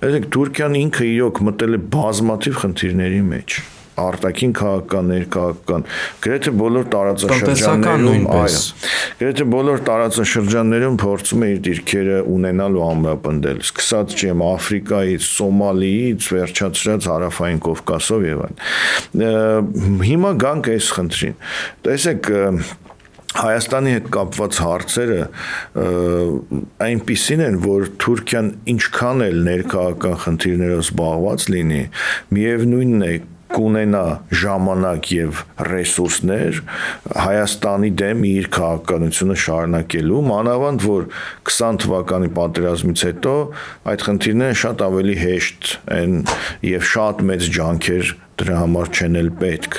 S1: այսինքն Թուրքիան ինքը իրոք մտել է բազմաթիվ խնդիրների մեջ, արտաքին քաղաքական, ներքաղաքական, գրեթե բոլոր տարածաշրջաններում, գրեթե բոլոր տարածաշրջաններում փորձում է իր դիրքերը ունենալ ու ամրապնդել, սկսած չեմ Աֆրիկայից, Սոմալիից, վերջացրած հարավային Կովկասով եւ այլն։ Հիմա գանք այս խնդրին։ Տեսեք, Հայաստանի հետ կապված հարցերը այնպիսին են, որ Թուրքիան ինչքան էլ ներքաղաքական խնդիրներով զբաղված լինի, միևնույնն է կունենա ժամանակ եւ ռեսուրսներ Հայաստանի դեմ իր քաղաքականությունը շարունակելու, մանավանդ որ 20 թվականի պատերազմից հետո այդ խնդիրները շատ ավելի հեշտ են եւ շատ մեծ ջանքեր դրա համար չեն էլ պետք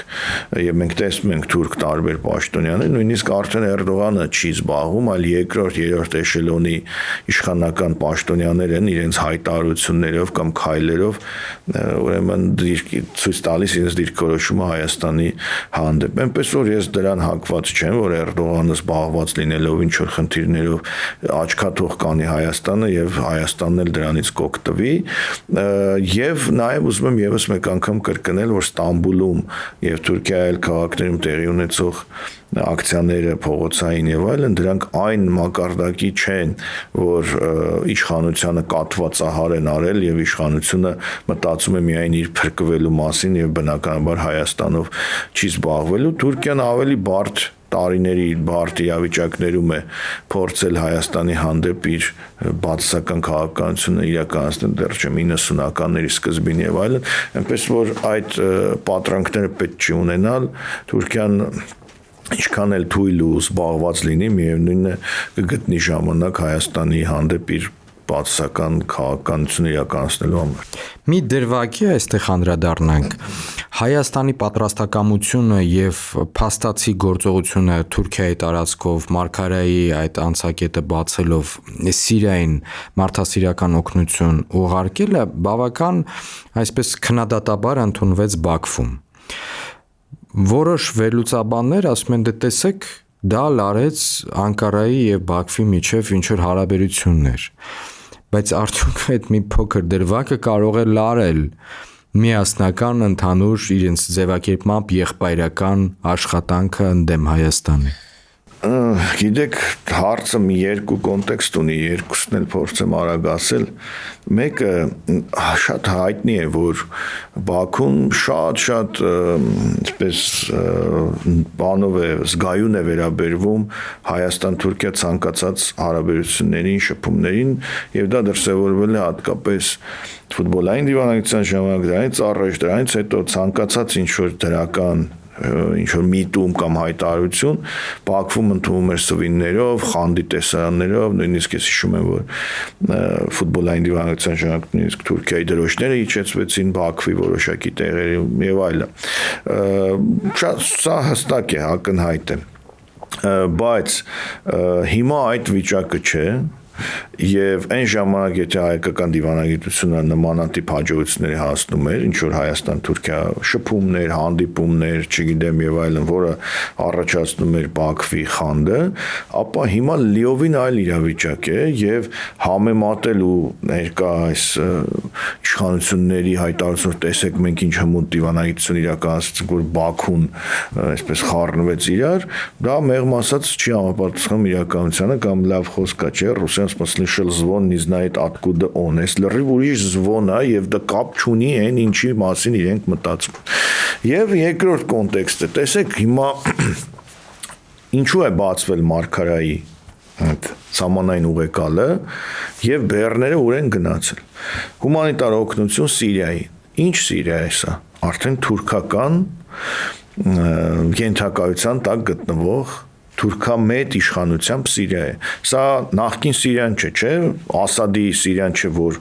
S1: եւ մենք տեսնում ենք թուրք տարբեր պաշտոնյաներ, նույնիսկ արդեն Էրդողանը չի զբաղվում, այլ երկրորդ, երրորդ էշելոնի իշխանական պաշտոնյաներ են իրենց հայտարարություններով կամ քայլերով ուրեմն ցույց տալիս իրենց դիրքորոշումը Հայաստանի հանդեպ։ Այնպես որ ես դրան հակված չեմ, որ Էրդողանը զբաղված լինելով ինչ որ խնդիրներով աչքաթող կանի Հայաստանը եւ Հայաստանն էլ դրանից կօգտվի եւ նաեւ ուզում եմ եւս մեկ անգամ կրկնել, որ Ստամբուլում եւ Թուրքիայի այլ քաղաքներում տեղի ունեցող ակցիաները փողոցային եւ այլն դրանք այն մակարդակի չեն, որ իշխանությունը կատվածահար են արել եւ իշխանությունը մտածում է միայն իր փրկվելու մասին եւ բնականաբար Հայաստանով չի զբաղվելու։ Թուրքիան ավելի բարդ տարիների բարդ իրավիճակներում է փորձել Հայաստանի հանդեպ իր բացասական քաղաքականությունը իրականացնել դեռ չեմ 90-ականների սկզբին եւ այլն, այնպես որ այդ պատրանքները պետք չի ունենալ։ Թուրքիան ինչքան էլ թույլ ու զբաղված լինի, միևնույնն է կգտնի ժամանակ Հայաստանի հանդեպ իր բացասական քաղաքականությունը իրականացնելու համար։
S2: Մի դրվագի այստեղ անդրադառնանք։ Հայաստանի պատրաստակամությունը եւ փաստացի գործողությունը Թուրքիայի տարածքով Մարգարայի այդ անցակետը բացելով Սիրիային մարդասիրական օգնություն ուղարկելը բավական այսպես քննադատաբար ընդունվեց Բաքվում։ Որոշ վերլուծաբաններ ասում են, դե տեսեք, դա լարեց Անկարայի եւ Բաքվի միջև ինչ որ հարաբերություններ, բայց արդյոք այդ մի փոքր դրվագը կարող է լարել միասնական ընդհանուր իրենց ձևակերպմամբ եղբայրական աշխատանքը ընդդեմ Հայաստանի։
S1: Գիտեք, հարցը մի երկու կոնտեքստ ունի, երկուսն էլ փորձեմ արագ ասել։ Մեկը շատ հայտնի է, որ Բաքուն շատ այսպես բանով է, զգայուն է վերաբերվում Հայաստան-Թուրքիա ցանկացած հարաբերություններին, շփումներին, եւ դա դրսևորվել է հատկապես ֆուտբոլային դիվանագիտության ժամանակ, դրանից առաջ, դրանից հետո ցանկացած ինչ որ դրական ինչ որ միտում կամ հայտարարություն Բաքվում ընդունում էր սվիններով, խանդի տեսարաններով, նույնիսկ ես հիշում եմ, որ ֆուտբոլային դիվանագիտության ժամանակ նույնիսկ Թուրքիայի դրոշները իջեցվեցին Բաքվի որոշակի տեղերում եւ այլն։ Սա հստակ է, ակնհայտ է։ Բայց հիմա այդ վիճակը չէ։ Եվ այն ժամանակ եթե հայկական դիվանագիտությունը նմանատիպ հաջողությունների հասնում էր, ինչ որ Հայաստան-Թուրքիա շփումներ, հանդիպումներ, չգիտեմ եւ այլն, որը առաջացնում էր Բաքվի խանդը, ապա հիմա լիովին այլ իրավիճակ է եւ համեմատելու ներկա այս իշխանությունների հայտարարությունները, տեսեք մենք ինչ հմուտ դիվանագիտություն իրականացրեցինք, որ Բաքուն այսպես խառնվեց իրար, դա մեղմ ասած չի համապատասխանում իրականությանը կամ լավ խոսք է, չէ՞, ռուսյան слышал звон, не знает откуда он. Если լրիվ ուրիշ звон է եւ դա կապ չունի այն ինչի մասին իրենք մտածում։ Եվ երկրորդ կոնտեքստը, տեսեք հիմա ինչու է բացվել Մարգարայի այդ սահմանային ուղեկալը եւ բեռները ուր են գնացել։ Հումանիտար օգնություն Սիրիայի։ Ինչ Սիրիա է սա։ Արդեն թուրքական ենթակայության տակ գտնվող թուրքամետ իշխանությամբ Սիրիա է։ Սա նախկին Սիրիան չէ, Ասադի Սիրիան չէ, որ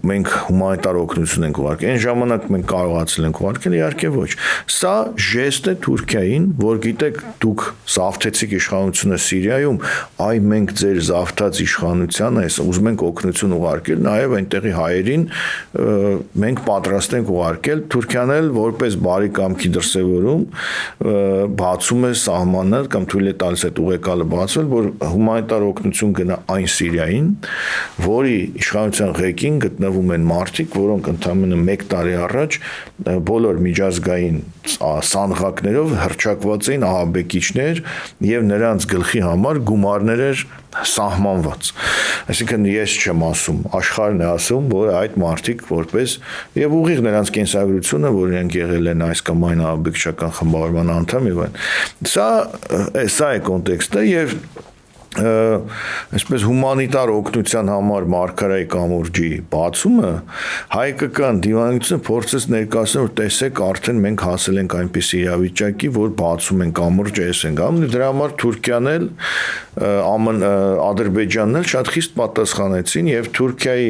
S1: մենք հումանիտար օգնություն ենք ուղարկել։ Այն ժամանակ մենք կարողացել ենք ուղարկել, իհարկե ոչ։ Սա ժեստ է Թուրքիային, որ գիտեք, դուք զավթեցիք իշխանությունը Սիրիայում, այ մենք ձեր զավթած իշխանությանը ուզում ենք օգնություն ուղարկել, նաև այնտեղի հայերին մենք պատրաստ ենք ուղարկել։ Թուրքիան էլ որպես բարի կամքի դրսևորում բացում է սահմանը կամ թույլ է տալիս այդ ուղեկալը բացվել, որ հումանիտար օգնություն գնա այն Սիրիային, որի իշխանության ղեկին գտնվում են մարդիկ, որոնք ընդամենը 1 տարի առաջ բոլոր միջազգային սանղակներով հռչակված էին ահաբեկիչներ եւ նրանց գլխի համար գումարներ էր սահմանված։ Այսինքն ես չեմ ասում, աշխարհն է ասում, որ այդ մարդիկ որպես եւ ուղիղ նրանց կենսագրությունը, որ իրենք եղել են այս կամ այն ահաբեկչական խմբավորման անդամ եւ այլն։ Սա է կոնտեքստը եւ այսպես հումանիտար օգնության համար Մարգարայի կամուրջի բացումը հայկական դիվանագիտությունը փորձեց ներկայացնել, որ տեսեք, արդեն մենք հասել ենք այնպիսի իրավիճակի, որ բացում են կամուրջը, ես ենք անում, դրա համար Թուրքիան էլ Ադրբեջանն էլ շատ խիստ պատասխանեցին եւ Թուրքիայի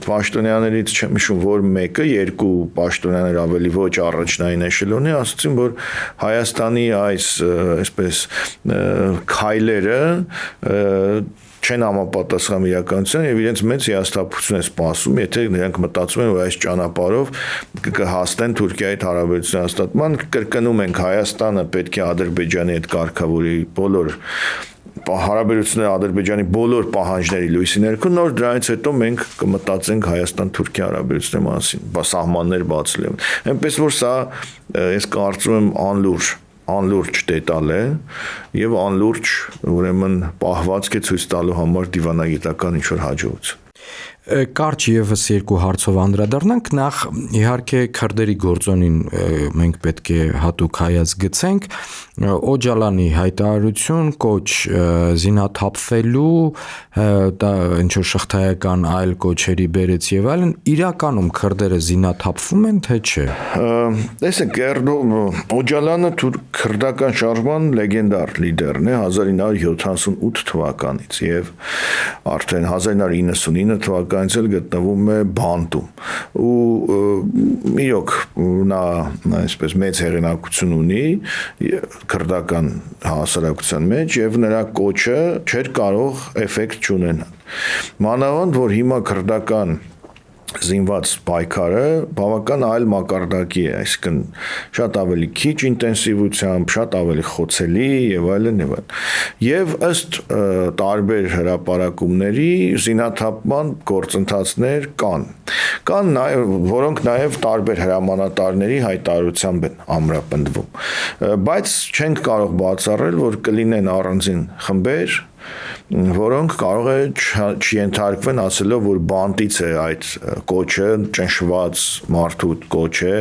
S1: պաշտոնյաներից չեմ հիշում, որ մեկը, երկու պաշտոնյաներ ավելի ոչ առաջնային էշելոնի ասացին, որ Հայաստանի այս այսպես քայլերը չեն համապատասխանում իրականությանը եւ իրենց մեծ հիասթափություն է սպասում, եթե նրանք մտածում են, որ այս ճանապարհով կհասնեն Թուրքիայի հարաբերության հաստատման, կրկնում ենք Հայաստանը պետք է Ադրբեջանի հետ կարգավորի բոլոր հարաբերությունները Ադրբեջանի բոլոր պահանջների լույսի ներքո, նոր դրանից հետո մենք կմտածենք Հայաստան-Թուրքիա հարաբերությունների մասին, սահմաններ բացելու։ Այնպես որ սա ես կարծում եմ անլուրջ դետալ է եւ անլուրջ ուրեմն պահվածք է ցույց տալու համար դիվանագիտական ինչ-որ հաջողություն։
S2: Կարճ եւս երկու հարցով անդրադառնանք, նախ իհարկե քրդերի գործոնին մենք պետք է հատուկ հայաց գցենք, Օջալանի հայտարարություն, կոչ զինաթափվելու, դա ինչ որ շղթայական այլ կոչերի բերեց եւ այլն, իրականում քրդերը զինաթափվում են թե չէ։
S1: Տեսեք, Օջալանը քրդական շարժման լեգենդար լիդերն է 1978 թվականից եւ արդեն 1999 թվականից էլ գտնվում է Բանտում ու իրոք նա այսպես մեծ հեղինակություն ունի քրդական հասարակության մեջ եւ նրա կոչը չէր կարող էֆեկտ չունենալ։ Մանավանդ որ հիմա քրդական զինված պայքարը բավական այլ մակարդակի է, այսինքն շատ ավելի քիչ ինտենսիվությամբ, շատ ավելի խոցելի եւ այլն եւ այլն։ Եվ ըստ տարբեր հրապարակումների զինաթափման գործընթացներ կան նաեւ, որոնք նաեւ տարբեր հրամանատարների հայտարարությամբ են ամրապնդվում։ Բայց չենք կարող բացառել, որ կլինեն առանձին խմբեր, որոնք կարող է չենթարկվեն ասելով, որ բանտից է այդ կոչը, ճնշված մարդու կոչ է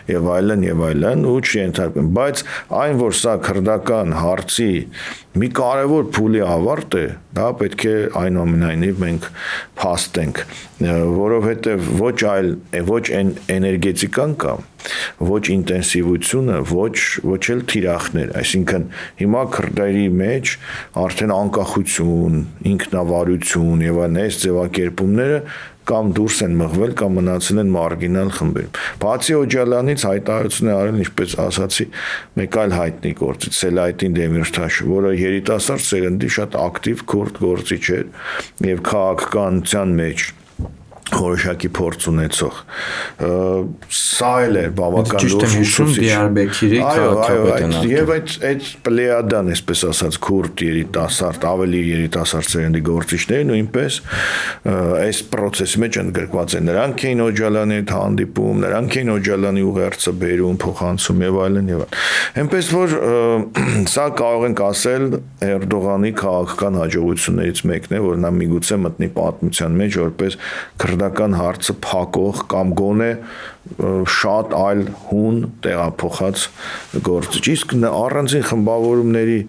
S1: եւ այլն ու չենթարկվեն, բայց այն որ սա քրդական հարցի մի կարևոր փուլի ավարտ է, դա պետք է այնուամենայնիվ մենք փաստենք, որովհետեւ ոչ էներգետիկան կա, ոչ ինտենսիվությունը, ոչ էլ թիրախներ, այսինքն հիմա քրդերի մեջ արդեն անկախություն, ինքնավարություն եւ այլն այս ձևակերպումները կամ դուրս են մղվել կամ մնացել են մարգինալ խմբերում։ Բացի Օջալանից հայտարարություն է արել, ինչպես ասացի, մեկ այլ հայտնի գործիչ Սելայդին Դեմիրտաշը, որը երիտասարդ սերնդի շատ ակտիվ քուրդ գործիչ էր եւ քաղաքականության մեջ որոշակի փորձ ունեցող։ Սա էլ է բավական լուրջ
S2: Դիարբեքիրի քաղաքապետն
S1: եւ այդ պլեադան, այսպես ասած, քուրդ երիտասարդ, ավելի երիտասարդ սերնդի գործիչները նույնպես այս process-ի մեջ ընդգրկված են։ Նրանք էին Օջալանի հետ հանդիպում, նրանք էին Օջալանի ուղերձը բերում, փոխանցում եւ այլն եւ այլն։ Այնպես որ սա կարող ենք ասել Էրդողանի քաղաքական հաջողություններից մեկն է, որ նա միգուցե մտնի պատմության մեջ որպես քրդական հարցը փակող կամ գոնե շատ այլ հուն տեղափոխած գործիչ։ Իսկ առանձին խմբավորումների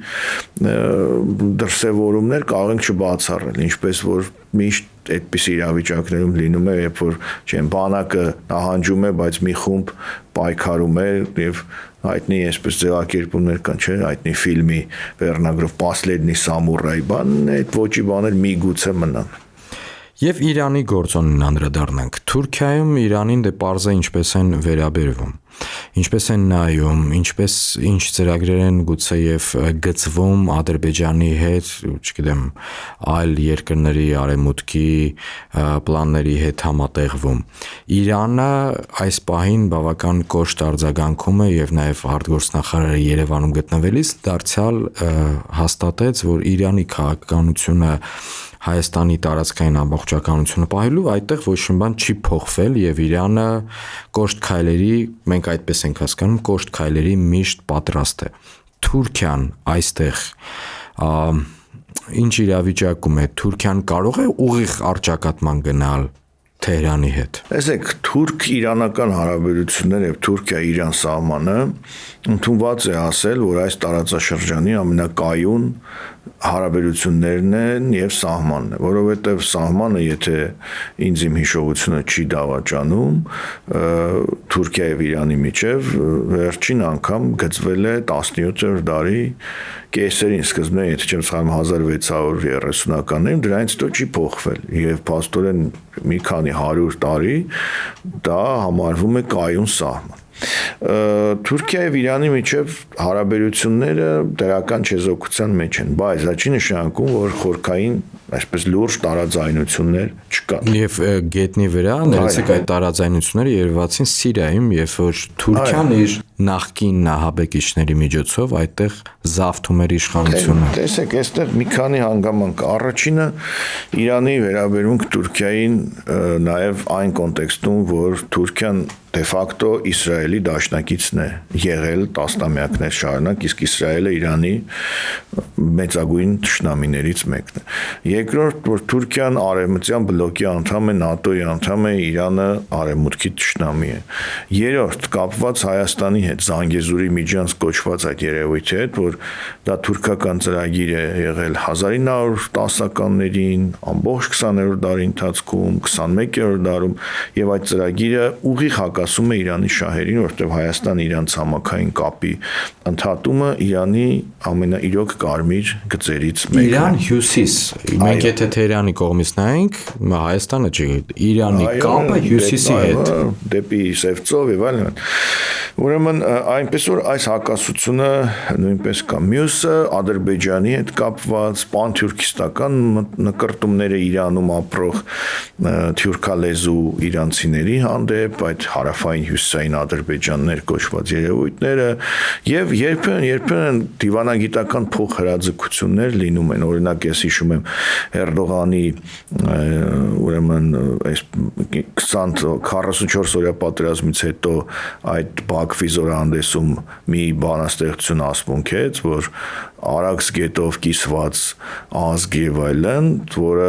S1: դրսևորումներ կարող ենք չբացառել, ինչպես որ միշտ այդպիսի իրավիճակներում լինում է, երբ որ չեն բանակը նահանջում է, բայց մի խումբ պայքարում է եւ հայտնի այսպես ձևակերպումներ կան, չէ, հայտնի ֆիլմի վերնագրով «Последний самурай», բան այդ ոճի բաներ միգուցե մնան։
S2: Եվ Իրանի գործոնին անդրադառնանք։ Թուրքիայում Իրանին դե պարզ է ինչպես են վերաբերվում, ինչպես են նայում, ինչ ծրագրեր են գուցեև գծվում Ադրբեջանի հետ, չգիտեմ, այլ երկրների արևմուտքի պլանների հետ համատեղվում։ Իրանը այս պահին բավական կոշտ արձագանքում է եւ նաեւ արտգործնախարարը Երևանում գտնվելիս դարձյալ հաստատեց, որ Իրանի քաղաքականությունը Հայաստանի տարածքային ամբողջականությունը պահելու այդտեղ ոչ մի բան չի փոխվել եւ Իրանը կոշտ քայլերի, մենք այդպես ենք հասկանում, կոշտ քայլերի միշտ պատրաստ է։ Թուրքիան այստեղ ինչ իրավիճակում է, Թուրքիան կարող է ուղիղ առճակատման գնալ Թեհրանի հետ։
S1: Տեսեք, թուրք-իրանական հարաբերությունները եւ Թուրքիա-Իրան սահմանը ընդունված է ասել, որ այս տարածաշրջանի ամենակայուն հարաբերություններն են եւ սահմանն է, որովհետեւ սահմանը, եթե ինձ իմ հիշողությունը չի դավաճանում, Թուրքիա եւ Իրանի միջև վերջին անգամ գծվել է 17-րդ դարի կեսերին, սկզբնեն, եթե չեմ սխալվում 1630-ականներին, դրանից հետո չի փոխվել եւ փաստորեն մի քանի 100 տարի դա համարվում է կայուն սահման։ Թուրքիա եւ Իրանի միջև հարաբերությունները դրական չեզոքության մեջ են, բայց դա չի նշանակում, որ խորքային այսպես լուրջ տարաձայնություններ չկան։
S2: Եվ գետնի վրա ներեցեք այդ տարաձայնությունները երևացին Սիրիայում, երբ որ Թուրքիան իր նախկին նահաբեկիչների միջոցով այդտեղ զավթում էր իշխանությունը։
S1: Տեսեք, այստեղ մի քանի հանգամանք։ Առաջինը Իրանի վերաբերմունք Թուրքիային նաեւ այն կոնտեքստում, որ Թուրքիան դե ֆակտո Իսրայելի դաշնակիցն է եղել տասնամյակներ շարունակ, իսկ Իսրայելը Իրանի մեծագույն թշնամիներից մեկն է։ Երկրորդ, որ Թուրքիան արևմտյան բլոկի անդամ է, ՆԱՏՕ-ի անդամ է, Իրանը արևմուտքի թշնամի է։ Երրորդ, կապված Հայաստանի հետ, Զանգեզուրի միջանց կոչված այդ երևույթի հետ, որ դա թուրքական ծրագիր է եղել 1910-ականներին, ամբողջ 20-րդ դարի ընթացքում, 21-րդ դարում, եւ այդ ծրագիրը ուղիղ հակասում է Իրանի շահերին, որտեղ Հայաստան-Իրան ցամաքային կապի ընդհատումը Իրանի ամենաիրոք կարմիր գծերից մեկն է։
S2: Իրան հյուսիս։ Մենք եթե Թեհրանի կողմից նայենք, Հայաստանը չի, Իրանի կապը հյուսիսի հետ,
S1: դեպի Սևծով եւ այլն։ Ուրեմն այնպես որ այս հակասությունը նույնպես կա։ Մյուսը Ադրբեջանի հետ կապված պանթյուրքիստական նկրտումները Իրանում ապրող թյուրքալեզու իրանցիների հանդեպ, այդ հարավային հյուսիսային ադրբեջաններ կոչված երևույթները եւ երբեմն դիվանագիտական փոխհրաձգություններ լինում են։ Օրինակ ես հիշում եմ Էրդողանի ուրեմն այս 44 օրյա պատերազմից հետո այդ Բաքվի զորահանդեսում մի բանաստեղծություն ասմունքեց, որ Արաքս գետով կիսված ազգ եւ այլն, որը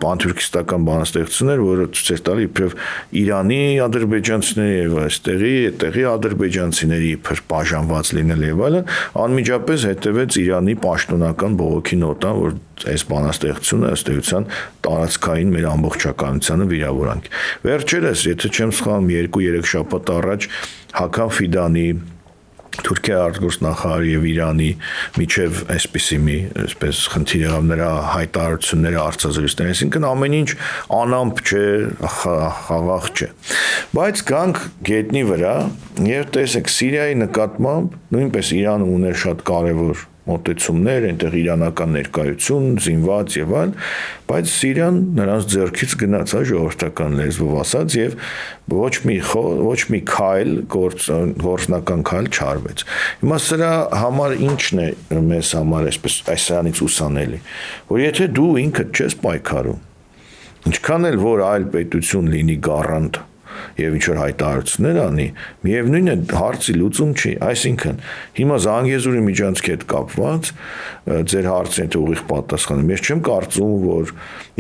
S1: պանթյուրքիստական բանաստեղծություն էր, որը ցույց էր տալի իբրև Իրանի ադրբեջանցիների եւ այստեղի ադրբեջանցիների իբր բաժանված լինել եւ այլն, անմիջապես հետևեց Իրանի պաշտոնական բողոքի նոտան, որ այս բանաստեղծությունը ըստ էության տարածքային մեր ամբողջականությանը վիրավորանք։ Վերջերս, եթե չեմ սխալվում, 2-3 շաբաթ առաջ Հական Ֆիդանի Թուրքիա արտգործնախարարի եւ Իրանի միջև այսպիսի մի այսպես խնդիր եղավ նրա հայտարարությունները արծազրույցներ, այսինքն ամեն ինչ անամպ չէ, խաղաղ չէ։ Բայց գանք գետնի վրա եւ տեսեք Սիրիայի նկատմամբ նույնպես Իրանը ուներ շատ կարեւոր մոտեցումներ, այնտեղ իրանական ներկայություն, զինված եւ այլ, բայց Սիրիան նրանց ձեռքից գնաց, ժողովրդական լեզվով ասած, եւ ոչ մի քայլ, գործնական քայլ չարվեց։ Հիմա սրա համար ինչն է մեզ համար այսրանից ուսանելի, որ եթե դու ինքդ չես պայքարում, ինչքան էլ որ այլ պետություն լինի գառանտ, եւ ինչ որ հայտարարություններ անի, միևնույն է հարցի լուծում չի, այսինքն հիմա Զանգեզուրի միջանցքի հետ կապված ձեր հարցին թե ուղիղ պատասխանը ես չեմ կարծում, որ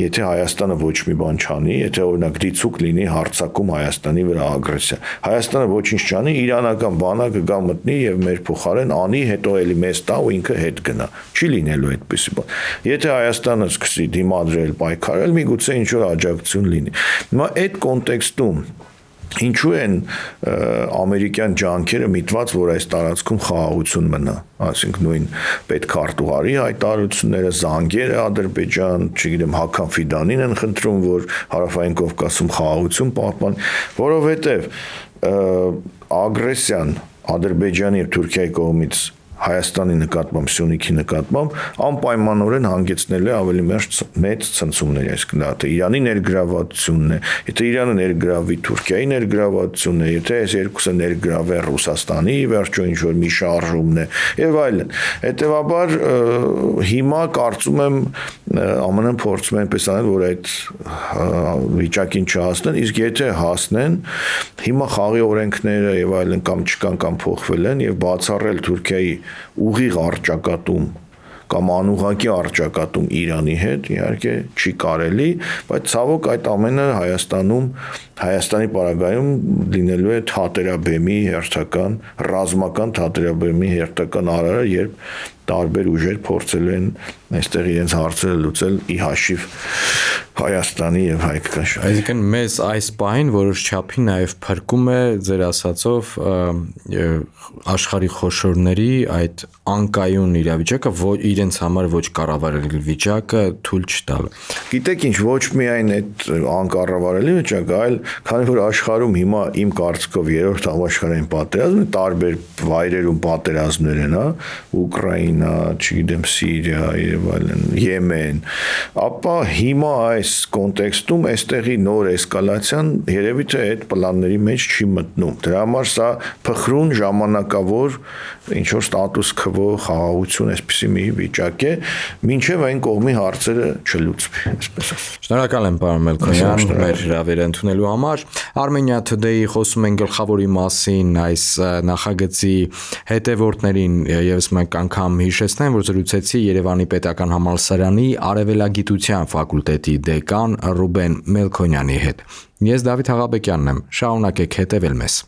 S1: եթե Հայաստանը ոչ մի բան չանի, եթե օրինակ դիցուկ լինի հարձակում Հայաստանի վրա ագրեսիա, Հայաստանը ոչինչ չանի, իրանական բանակը գա մտնի եւ մեր փոխարեն անի, հետո էլի մեզ տա ու ինքը հետ գնա, չի լինելու այդպեսի բան։ Եթե Հայաստանը սկսի դիմադրել, պայքարել, միգուցե ինչ որ աջակցություն լինի։ Հիմա այդ կոնտեքստում ինչու են ամերիկյան ջանքերը միտված, որ այս տարածքում խաղաղություն մնա, այսինքն նույն պետքարտուղարի հայտարարությունները, զանգերը Ադրբեջան, չգիտեմ, Հական Ֆիդանին են խնդրում, որ Հարավային Կովկասում խաղաղություն պահպանի, որովհետև ագրեսիան Ադրբեջանի եւ Թուրքիայի կողմից Հայաստանի նկատմամբ, Սյունիքի նկատմամբ անպայմանորեն հանգեցնել է ավելի մեծ ցնցումների, այսինքն դա Իրանի ներգրավվածությունն է, եթե Իրանը ներգրավի, Թուրքիայի ներգրավվածությունն է, եթե այս երկուսը ներգրավեն Ռուսաստանի վերջո ինչ որ մի շարժումն է եւ այլն։ Հետեւաբար հիմա կարծում եմ ԱՄՆ-ն փորձում է այնպես անել, որ այդ վիճակին չհասնեն, իսկ եթե հասնեն, հիմա խաղի օրենքները եւ այլն կամ չկան կամ փոխվել են եւ բացառել Թուրքիայի ուղիղ առճակատում կամ անուղղակի առճակատում Իրանի հետ իհարկե չի կարելի, բայց ցավոք այդ ամենը Հայաստանի պարագայում լինելու է թատերաբեմի հերթական ռազմական թատերաբեմի հերթական արարը, երբ տարբեր ուժեր փորձել են այստեղ իրենց հարցերը լուծել ի հաշիվ Հայաստանի եւ հայկական շահերի։
S2: Այսինքն մեզ այս պահին որոշ չափի նաեւ փրկում է ձեր ասածով աշխարհի խոշորների այդ անկայուն իրավիճակը, իրենց համար ոչ կառավարելի վիճակը թույլ չտալը։
S1: Գիտեք ինչ, ոչ միայն այդ անկառավարելի վիճակը, այլ քանի որ աշխարհում հիմա իմ կարծիքով երրորդ համաշխարհային պատերազմը տարբեր վայրերում պատերազմներ են, Ուկրաինա, չգիտեմ, Սիրիա եւ այլն, Եմեն, ապա հիմա այս կոնտեքստում այստեղի նոր էսկալացիան երևի թե այդ պլանների մեջ չի մտնում։ Դրա համար սա փխրուն ժամանակավոր ինչ որ ստատուս քվո խաղաղություն այսպիսի մի վիճակ է, մինչև այն կողմի հարցերը չլուծվի, այսպես ասած։
S2: Շնորհակալ եմ, պարոն Մելքոնյան, մեր հրավերը ընդունելու համար։ Armenia Today-ի խոսում են գլխավորի մասին, այս նախագծի հետևորդներին եւս մեկ անգամ հիշեցնեմ, որ զրուցեցի Երևանի Պետական Համալսարանի Արևելագիտության ֆակուլտետի դեկան Ռուբեն Մելքոնյանի հետ։ Ես Դավիթ Աղաբեկյանն եմ, շարունակեք հետևել մեզ։